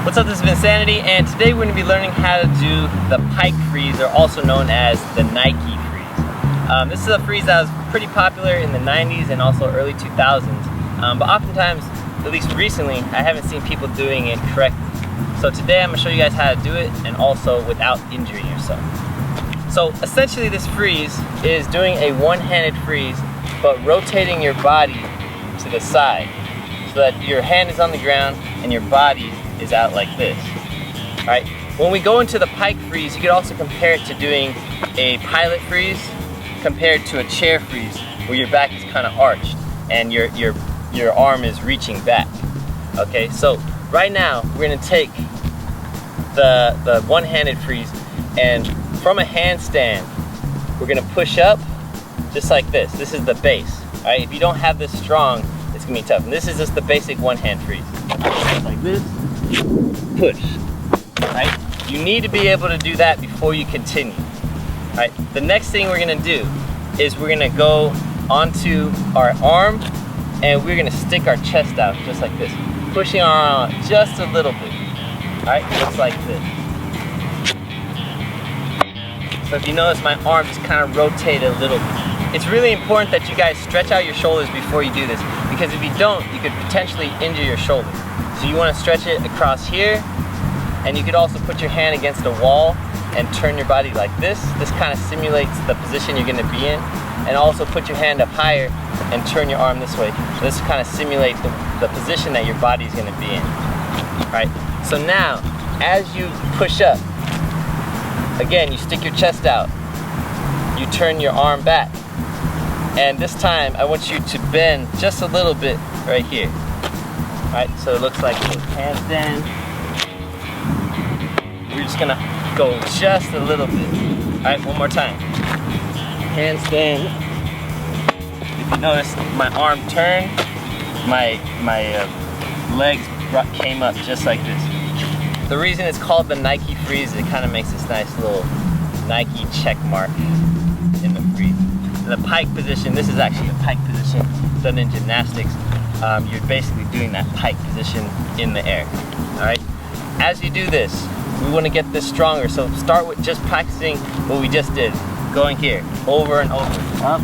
What's up, this is VincaniTV, and today we're going to be learning how to do the Pike freeze, or also known as the Nike freeze. This is a freeze that was pretty popular in the 90s and also early 2000s, but oftentimes, at least recently, I haven't seen people doing it correctly. So today I'm going to show you guys how to do it, and also without injuring yourself. So essentially this freeze is doing a one-handed freeze, but rotating your body to the side, so that your hand is on the ground and your body is out like this. Alright, when we go into the Pike freeze, you could also compare it to doing a pilot freeze compared to a chair freeze, where your back is kind of arched and your arm is reaching back. Okay, so right now we're going to take the one-handed freeze, and from a handstand we're going to push up just like this. This is the base. Alright, if you don't have this strong, it's going to be tough. And this is just the basic one-hand freeze. Like this. Push. Right? You need to be able to do that before you continue. Right? The next thing we're going to do is we're going to go onto our arm, and we're going to stick our chest out just like this, pushing our arm out just a little bit. Right? Just like this. So if you notice, my arm just kind of rotated a little bit. It's really important that you guys stretch out your shoulders before you do this, because if you don't, you could potentially injure your shoulder. So you want to stretch it across here, and you could also put your hand against a wall and turn your body like this. This kind of simulates the position you're going to be in. And also put your hand up higher and turn your arm this way. This kind of simulates the position that your body is going to be in. Alright, so now as you push up, again you stick your chest out, you turn your arm back, and this time I want you to bend just a little bit right here. Alright, so it looks like a handstand. We're just gonna go just a little bit. Alright, one more time. Handstand. If you notice, my arm turned, my legs came up just like this. The reason it's called the Nike freeze, it kind of makes this nice little Nike check mark in the freeze. In the Pike position, this is actually the Pike position done in gymnastics. You're basically doing that Pike position in the air. Alright? As you do this, we want to get this stronger, so start with just practicing what we just did. Going here, over and over, up.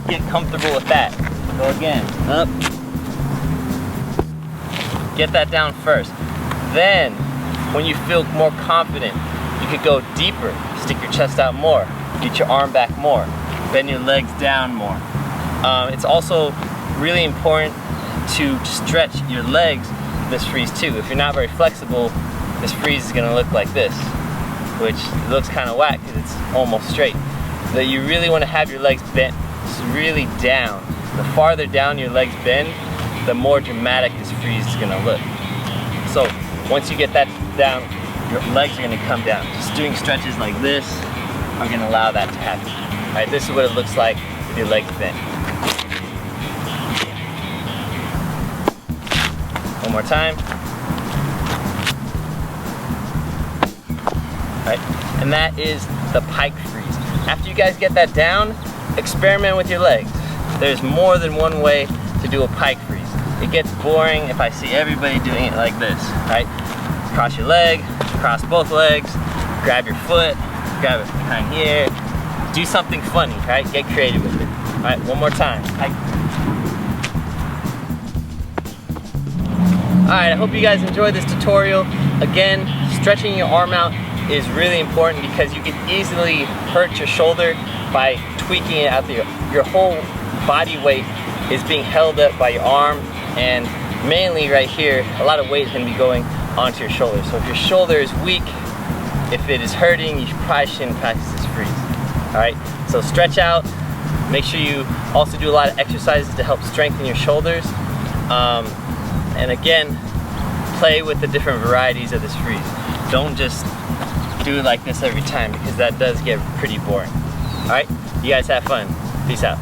Get comfortable with that. Go again, up. Get that down first. Then, when you feel more confident, you could go deeper. Stick your chest out more. Get your arm back more. Bend your legs down more. It's also really important to stretch your legs this freeze too. If you're not very flexible, this freeze is going to look like this, which looks kind of whack because it's almost straight. But you really want to have your legs bent really down. The farther down your legs bend, the more dramatic this freeze is going to look. So once you get that down, your legs are going to come down. Just doing stretches like this are going to allow that to happen. Alright, this is what it looks like with your legs bent. One more time. Alright, and that is the Pike freeze. After you guys get that down, experiment with your legs. There's more than one way to do a Pike freeze. It gets boring if I see everybody doing it like this, right? Cross your leg, cross both legs, grab your foot, grab it behind here. Do something funny, right? Get creative with it. Alright, one more time. Alright, I hope you guys enjoyed this tutorial. Again, stretching your arm out is really important, because you can easily hurt your shoulder by tweaking it out there. Your whole body weight is being held up by your arm, and mainly right here, a lot of weight is going to be going onto your shoulder. So if your shoulder is weak, if it is hurting, you probably shouldn't practice this freeze. Alright, so stretch out. Make sure you also do a lot of exercises to help strengthen your shoulders. And again, play with the different varieties of this freeze. Don't just do it like this every time, because that does get pretty boring. Alright, you guys have fun. Peace out.